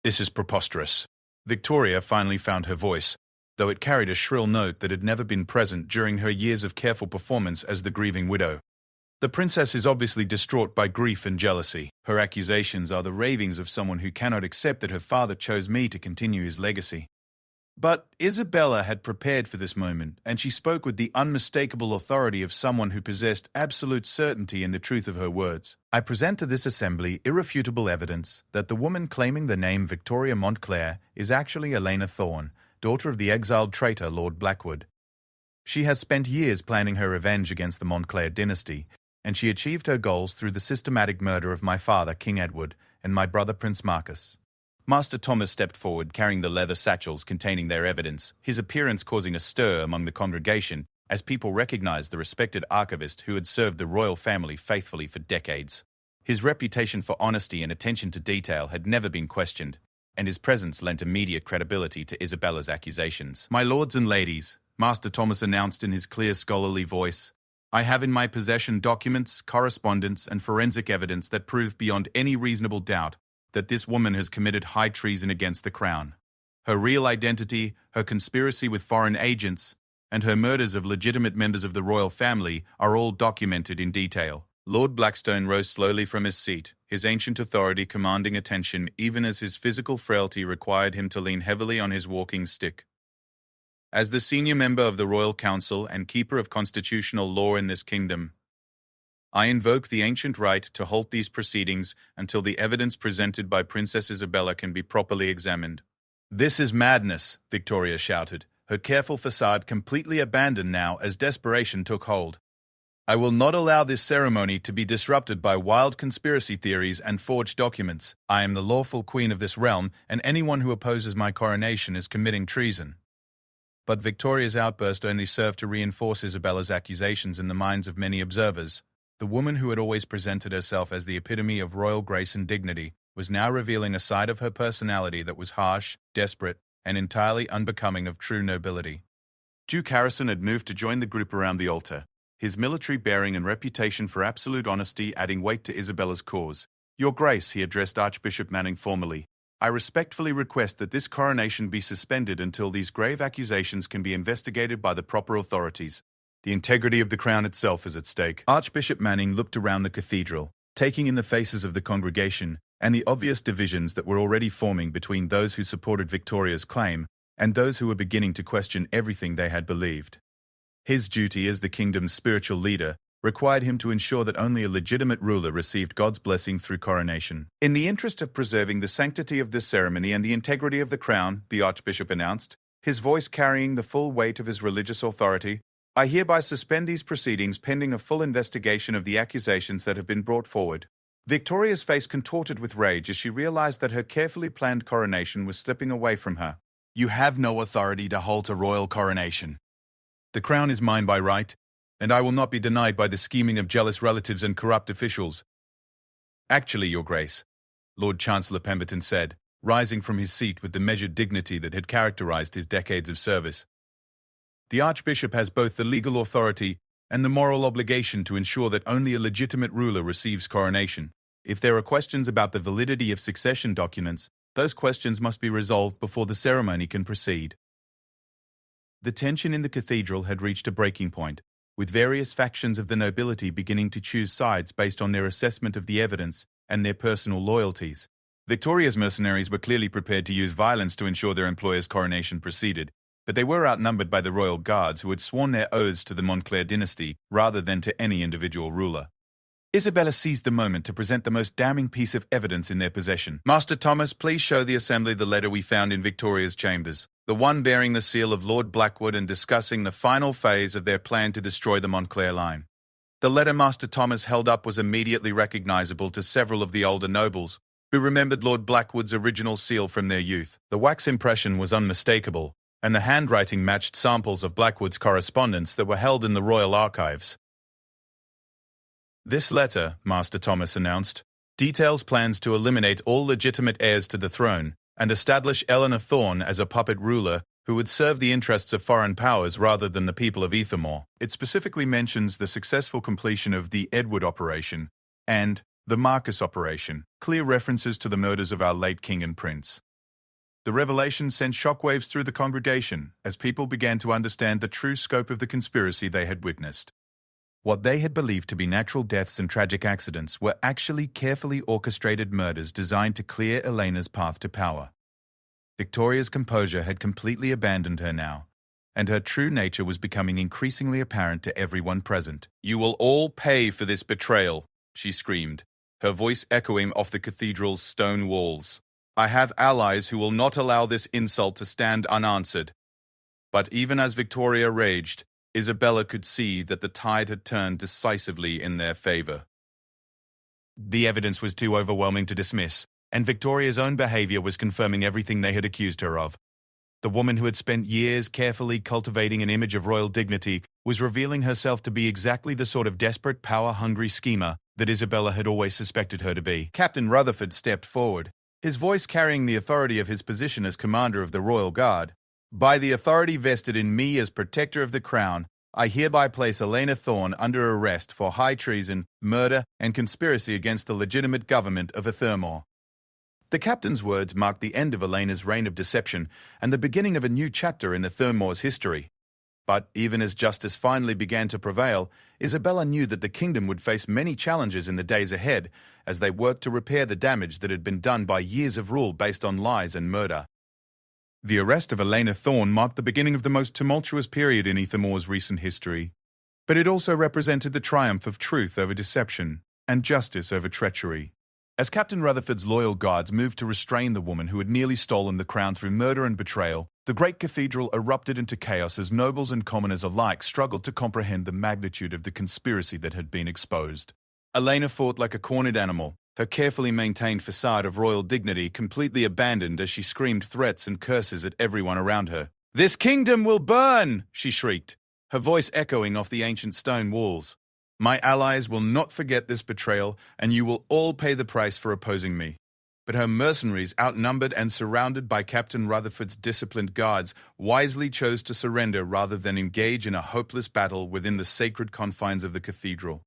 "This is preposterous." Victoria finally found her voice, though it carried a shrill note that had never been present during her years of careful performance as the grieving widow. "The princess is obviously distraught by grief and jealousy. Her accusations are the ravings of someone who cannot accept that her father chose me to continue his legacy." But Isabella had prepared for this moment, and she spoke with the unmistakable authority of someone who possessed absolute certainty in the truth of her words. "I present to this assembly irrefutable evidence that the woman claiming the name Victoria Montclair is actually Elena Thorne, daughter of the exiled traitor Lord Blackwood. She has spent years planning her revenge against the Montclair dynasty, and she achieved her goals through the systematic murder of my father, King Edward, and my brother, Prince Marcus." Master Thomas stepped forward, carrying the leather satchels containing their evidence, his appearance causing a stir among the congregation as people recognized the respected archivist who had served the royal family faithfully for decades. His reputation for honesty and attention to detail had never been questioned, and his presence lent immediate credibility to Isabella's accusations. "My lords and ladies," Master Thomas announced in his clear scholarly voice, "I have in my possession documents, correspondence, and forensic evidence that prove beyond any reasonable doubt that this woman has committed high treason against the crown. Her real identity, her conspiracy with foreign agents, and her murders of legitimate members of the royal family are all documented in detail." Lord Blackstone rose slowly from his seat, his ancient authority commanding attention even as his physical frailty required him to lean heavily on his walking stick. "As the senior member of the Royal Council and keeper of constitutional law in this kingdom, I invoke the ancient right to halt these proceedings until the evidence presented by Princess Isabella can be properly examined." "This is madness," Victoria shouted, her careful facade completely abandoned now as desperation took hold. "I will not allow this ceremony to be disrupted by wild conspiracy theories and forged documents. I am the lawful queen of this realm, and anyone who opposes my coronation is committing treason." But Victoria's outburst only served to reinforce Isabella's accusations in the minds of many observers. The woman who had always presented herself as the epitome of royal grace and dignity was now revealing a side of her personality that was harsh, desperate, and entirely unbecoming of true nobility. Duke Harrison had moved to join the group around the altar, his military bearing and reputation for absolute honesty adding weight to Isabella's cause. "Your Grace," he addressed Archbishop Manning formally, "I respectfully request that this coronation be suspended until these grave accusations can be investigated by the proper authorities. The integrity of the crown itself is at stake." Archbishop Manning looked around the cathedral, taking in the faces of the congregation and the obvious divisions that were already forming between those who supported Victoria's claim and those who were beginning to question everything they had believed. His duty as the kingdom's spiritual leader required him to ensure that only a legitimate ruler received God's blessing through coronation. In the interest of preserving the sanctity of this ceremony and the integrity of the crown, the Archbishop announced, his voice carrying the full weight of his religious authority, I hereby suspend these proceedings pending a full investigation of the accusations that have been brought forward. Victoria's face contorted with rage as she realized that her carefully planned coronation was slipping away from her. You have no authority to halt a royal coronation. The crown is mine by right, and I will not be denied by the scheming of jealous relatives and corrupt officials. Actually, Your Grace, Lord Chancellor Pemberton said, rising from his seat with the measured dignity that had characterized his decades of service. The Archbishop has both the legal authority and the moral obligation to ensure that only a legitimate ruler receives coronation. If there are questions about the validity of succession documents, those questions must be resolved before the ceremony can proceed. The tension in the cathedral had reached a breaking point, with various factions of the nobility beginning to choose sides based on their assessment of the evidence and their personal loyalties. Victoria's mercenaries were clearly prepared to use violence to ensure their employer's coronation proceeded, but they were outnumbered by the royal guards who had sworn their oaths to the Montclair dynasty rather than to any individual ruler. Isabella seized the moment to present the most damning piece of evidence in their possession. Master Thomas, please show the assembly the letter we found in Victoria's chambers, the one bearing the seal of Lord Blackwood and discussing the final phase of their plan to destroy the Montclair line. The letter Master Thomas held up was immediately recognizable to several of the older nobles, who remembered Lord Blackwood's original seal from their youth. The wax impression was unmistakable, and the handwriting matched samples of Blackwood's correspondence that were held in the royal archives. This letter, Master Thomas announced, details plans to eliminate all legitimate heirs to the throne and establish Eleanor Thorne as a puppet ruler who would serve the interests of foreign powers rather than the people of Ethermore. It specifically mentions the successful completion of the Edward operation and the Marcus operation, clear references to the murders of our late king and prince. The revelation sent shockwaves through the congregation as people began to understand the true scope of the conspiracy they had witnessed. What they had believed to be natural deaths and tragic accidents were actually carefully orchestrated murders designed to clear Elena's path to power. Victoria's composure had completely abandoned her now, and her true nature was becoming increasingly apparent to everyone present. You will all pay for this betrayal, she screamed, her voice echoing off the cathedral's stone walls. I have allies who will not allow this insult to stand unanswered. But even as Victoria raged, Isabella could see that the tide had turned decisively in their favor. The evidence was too overwhelming to dismiss, and Victoria's own behavior was confirming everything they had accused her of. The woman who had spent years carefully cultivating an image of royal dignity was revealing herself to be exactly the sort of desperate, power-hungry schemer that Isabella had always suspected her to be. Captain Rutherford stepped forward, his voice carrying the authority of his position as commander of the Royal Guard. By the authority vested in me as protector of the crown, I hereby place Elena Thorne under arrest for high treason, murder, and conspiracy against the legitimate government of Ethermore. The captain's words marked the end of Elena's reign of deception and the beginning of a new chapter in Ethermore's history. But even as justice finally began to prevail, Isabella knew that the kingdom would face many challenges in the days ahead as they worked to repair the damage that had been done by years of rule based on lies and murder. The arrest of Elena Thorne marked the beginning of the most tumultuous period in Ethermore's recent history, but it also represented the triumph of truth over deception and justice over treachery. As Captain Rutherford's loyal guards moved to restrain the woman who had nearly stolen the crown through murder and betrayal, the great cathedral erupted into chaos as nobles and commoners alike struggled to comprehend the magnitude of the conspiracy that had been exposed. Elena fought like a cornered animal, her carefully maintained facade of royal dignity completely abandoned as she screamed threats and curses at everyone around her. "This kingdom will burn!" she shrieked, her voice echoing off the ancient stone walls. "My allies will not forget this betrayal, and you will all pay the price for opposing me." But her mercenaries, outnumbered and surrounded by Captain Rutherford's disciplined guards, wisely chose to surrender rather than engage in a hopeless battle within the sacred confines of the cathedral.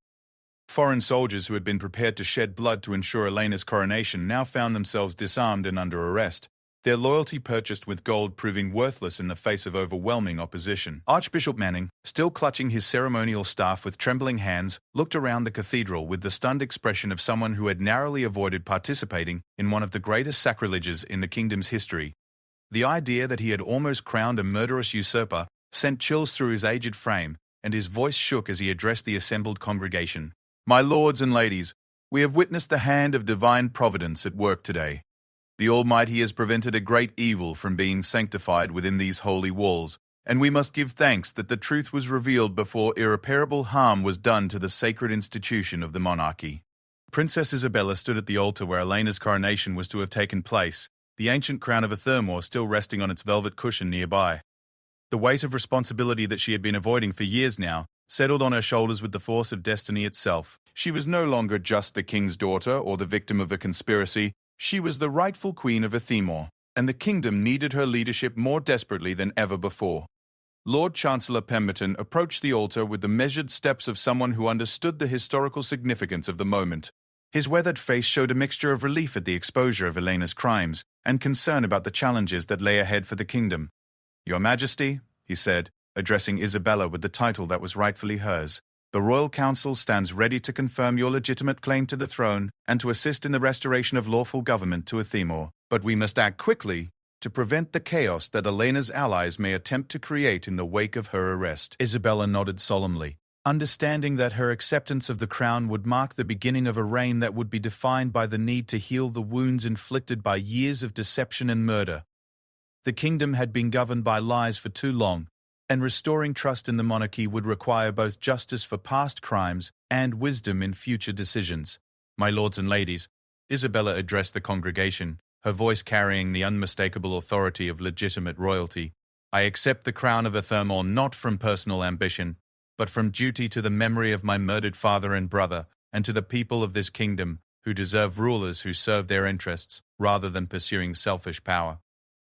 Foreign soldiers who had been prepared to shed blood to ensure Elena's coronation now found themselves disarmed and under arrest. their loyalty purchased with gold proving worthless in the face of overwhelming opposition. Archbishop Manning, still clutching his ceremonial staff with trembling hands, looked around the cathedral with the stunned expression of someone who had narrowly avoided participating in one of the greatest sacrileges in the kingdom's history. The idea that he had almost crowned a murderous usurper sent chills through his aged frame, and his voice shook as he addressed the assembled congregation. "My lords and ladies, we have witnessed the hand of divine providence at work today. The Almighty has prevented a great evil from being sanctified within these holy walls, and we must give thanks that the truth was revealed before irreparable harm was done to the sacred institution of the monarchy." Princess Isabella stood at the altar where Elena's coronation was to have taken place, the ancient crown of a thermore still resting on its velvet cushion nearby. The weight of responsibility that she had been avoiding for years now settled on her shoulders with the force of destiny itself. She was no longer just the king's daughter or the victim of a conspiracy. She was the rightful queen of Athemor, and the kingdom needed her leadership more desperately than ever before. Lord Chancellor Pemberton approached the altar with the measured steps of someone who understood the historical significance of the moment. His weathered face showed a mixture of relief at the exposure of Elena's crimes and concern about the challenges that lay ahead for the kingdom. "Your Majesty," he said, addressing Isabella with the title that was rightfully hers, "the Royal Council stands ready to confirm your legitimate claim to the throne and to assist in the restoration of lawful government to Athemor. But we must act quickly to prevent the chaos that Elena's allies may attempt to create in the wake of her arrest." Isabella nodded solemnly, understanding that her acceptance of the crown would mark the beginning of a reign that would be defined by the need to heal the wounds inflicted by years of deception and murder. The kingdom had been governed by lies for too long, and restoring trust in the monarchy would require both justice for past crimes and wisdom in future decisions. "My lords and ladies," Isabella addressed the congregation, her voice carrying the unmistakable authority of legitimate royalty, "I accept the crown of Athemor not from personal ambition, but from duty to the memory of my murdered father and brother, and to the people of this kingdom, who deserve rulers who serve their interests, rather than pursuing selfish power."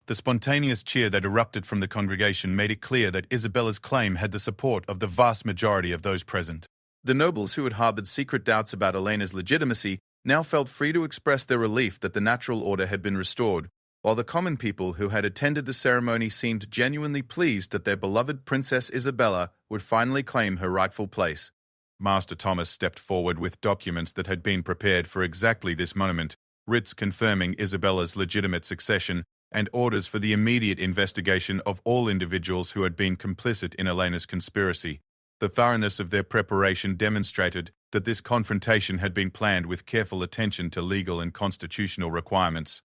The spontaneous cheer that erupted from the congregation made it clear that Isabella's claim had the support of the vast majority of those present. The nobles who had harbored secret doubts about Elena's legitimacy now felt free to express their relief that the natural order had been restored, while the common people who had attended the ceremony seemed genuinely pleased that their beloved Princess Isabella would finally claim her rightful place. Master Thomas stepped forward with documents that had been prepared for exactly this moment, writs confirming Isabella's legitimate succession, and orders for the immediate investigation of all individuals who had been complicit in Elena's conspiracy. The thoroughness of their preparation demonstrated that this confrontation had been planned with careful attention to legal and constitutional requirements.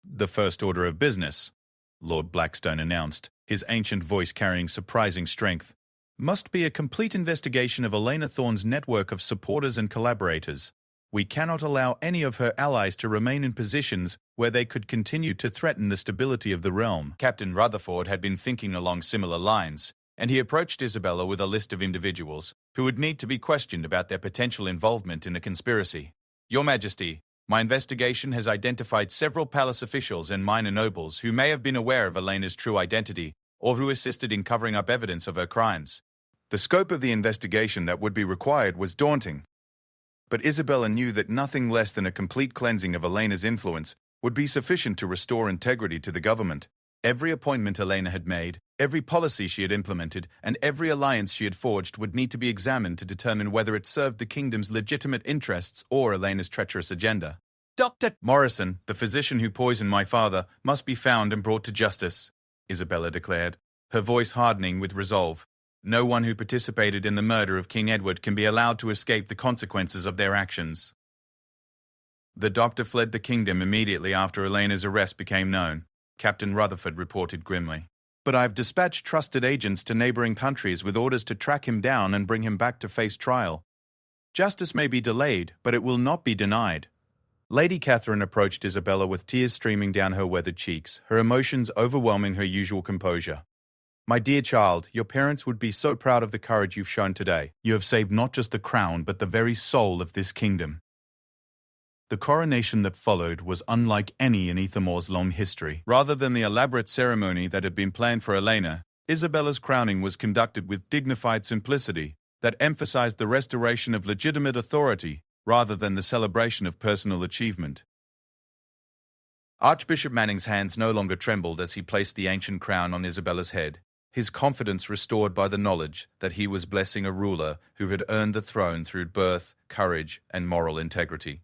"The first order of business," Lord Blackstone announced, his ancient voice carrying surprising strength, "must be a complete investigation of Elena Thorne's network of supporters and collaborators. We cannot allow any of her allies to remain in positions where they could continue to threaten the stability of the realm." Captain Rutherford had been thinking along similar lines, and he approached Isabella with a list of individuals who would need to be questioned about their potential involvement in the conspiracy. "Your Majesty, my investigation has identified several palace officials and minor nobles who may have been aware of Elena's true identity or who assisted in covering up evidence of her crimes." The scope of the investigation that would be required was daunting, but Isabella knew that nothing less than a complete cleansing of Elena's influence would be sufficient to restore integrity to the government. Every appointment Elena had made, every policy she had implemented, and every alliance she had forged would need to be examined to determine whether it served the kingdom's legitimate interests or Elena's treacherous agenda. "Dr. Morrison, the physician who poisoned my father, must be found and brought to justice," Isabella declared, her voice hardening with resolve. "No one who participated in the murder of King Edward can be allowed to escape the consequences of their actions." "The doctor fled the kingdom immediately after Elena's arrest became known," Captain Rutherford reported grimly. "But I've dispatched trusted agents to neighboring countries with orders to track him down and bring him back to face trial. Justice may be delayed, but it will not be denied." Lady Catherine approached Isabella with tears streaming down her weathered cheeks, her emotions overwhelming her usual composure. "My dear child, your parents would be so proud of the courage you've shown today. You have saved not just the crown, but the very soul of this kingdom." The coronation that followed was unlike any in Athemor's long history. Rather than the elaborate ceremony that had been planned for Elena, Isabella's crowning was conducted with dignified simplicity that emphasized the restoration of legitimate authority rather than the celebration of personal achievement. Archbishop Manning's hands no longer trembled as he placed the ancient crown on Isabella's head, his confidence restored by the knowledge that he was blessing a ruler who had earned the throne through birth, courage, and moral integrity.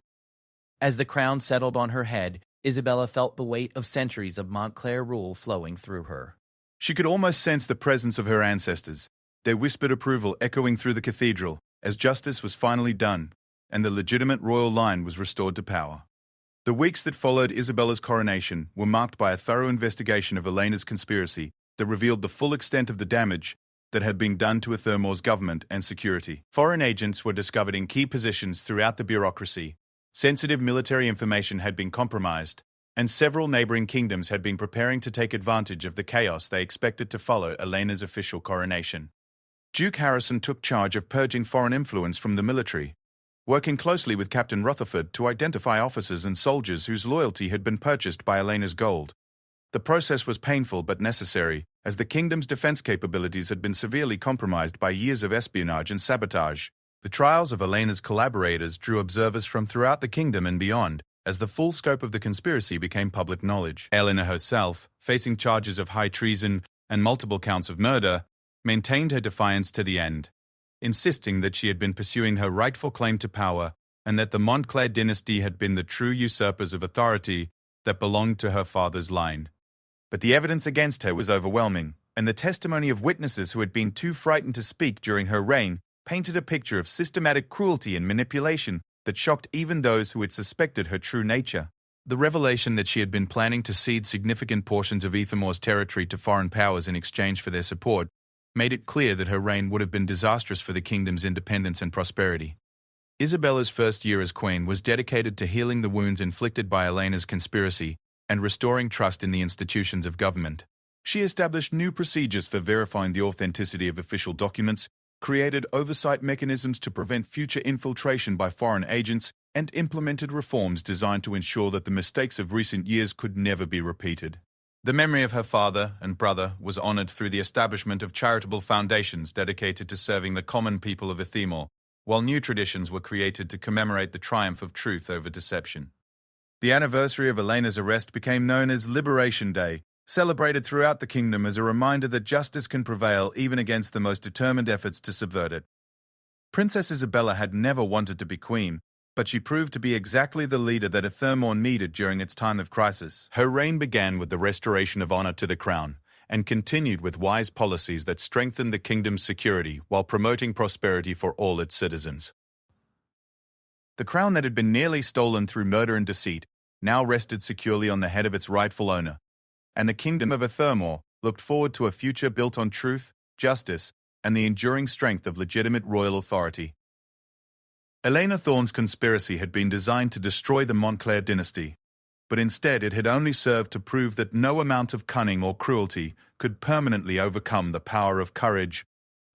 As the crown settled on her head, Isabella felt the weight of centuries of Montclair rule flowing through her. She could almost sense the presence of her ancestors, their whispered approval echoing through the cathedral as justice was finally done and the legitimate royal line was restored to power. The weeks that followed Isabella's coronation were marked by a thorough investigation of Elena's conspiracy that revealed the full extent of the damage that had been done to Ithermore's government and security. Foreign agents were discovered in key positions throughout the bureaucracy, sensitive military information had been compromised, and several neighboring kingdoms had been preparing to take advantage of the chaos they expected to follow Elena's official coronation. Duke Harrison took charge of purging foreign influence from the military, working closely with Captain Rutherford to identify officers and soldiers whose loyalty had been purchased by Elena's gold. The process was painful but necessary, as the kingdom's defense capabilities had been severely compromised by years of espionage and sabotage. The trials of Elena's collaborators drew observers from throughout the kingdom and beyond, as the full scope of the conspiracy became public knowledge. Elena herself, facing charges of high treason and multiple counts of murder, maintained her defiance to the end, insisting that she had been pursuing her rightful claim to power and that the Montclair dynasty had been the true usurpers of authority that belonged to her father's line. But the evidence against her was overwhelming, and the testimony of witnesses who had been too frightened to speak during her reign painted a picture of systematic cruelty and manipulation that shocked even those who had suspected her true nature. The revelation that she had been planning to cede significant portions of Ithermore's territory to foreign powers in exchange for their support made it clear that her reign would have been disastrous for the kingdom's independence and prosperity. Isabella's first year as queen was dedicated to healing the wounds inflicted by Elena's conspiracy and restoring trust in the institutions of government. She established new procedures for verifying the authenticity of official documents, created oversight mechanisms to prevent future infiltration by foreign agents, and implemented reforms designed to ensure that the mistakes of recent years could never be repeated. The memory of her father and brother was honored through the establishment of charitable foundations dedicated to serving the common people of Ithermore, while new traditions were created to commemorate the triumph of truth over deception. The anniversary of Elena's arrest became known as Liberation Day, celebrated throughout the kingdom as a reminder that justice can prevail even against the most determined efforts to subvert it. Princess Isabella had never wanted to be queen, but she proved to be exactly the leader that Ithermore needed during its time of crisis. Her reign began with the restoration of honor to the crown, and continued with wise policies that strengthened the kingdom's security while promoting prosperity for all its citizens. The crown that had been nearly stolen through murder and deceit now rested securely on the head of its rightful owner, and the kingdom of Ithermore looked forward to a future built on truth, justice, and the enduring strength of legitimate royal authority. Elena Thorne's conspiracy had been designed to destroy the Montclair dynasty, but instead it had only served to prove that no amount of cunning or cruelty could permanently overcome the power of courage,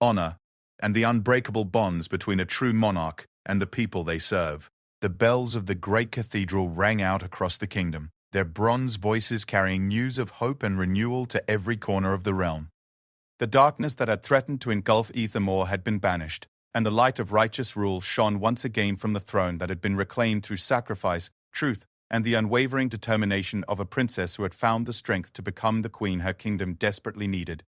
honor, and the unbreakable bonds between a true monarch and the people they serve. The bells of the great cathedral rang out across the kingdom, their bronze voices carrying news of hope and renewal to every corner of the realm. The darkness that had threatened to engulf Ithermore had been banished, and the light of righteous rule shone once again from the throne that had been reclaimed through sacrifice, truth, and the unwavering determination of a princess who had found the strength to become the queen her kingdom desperately needed.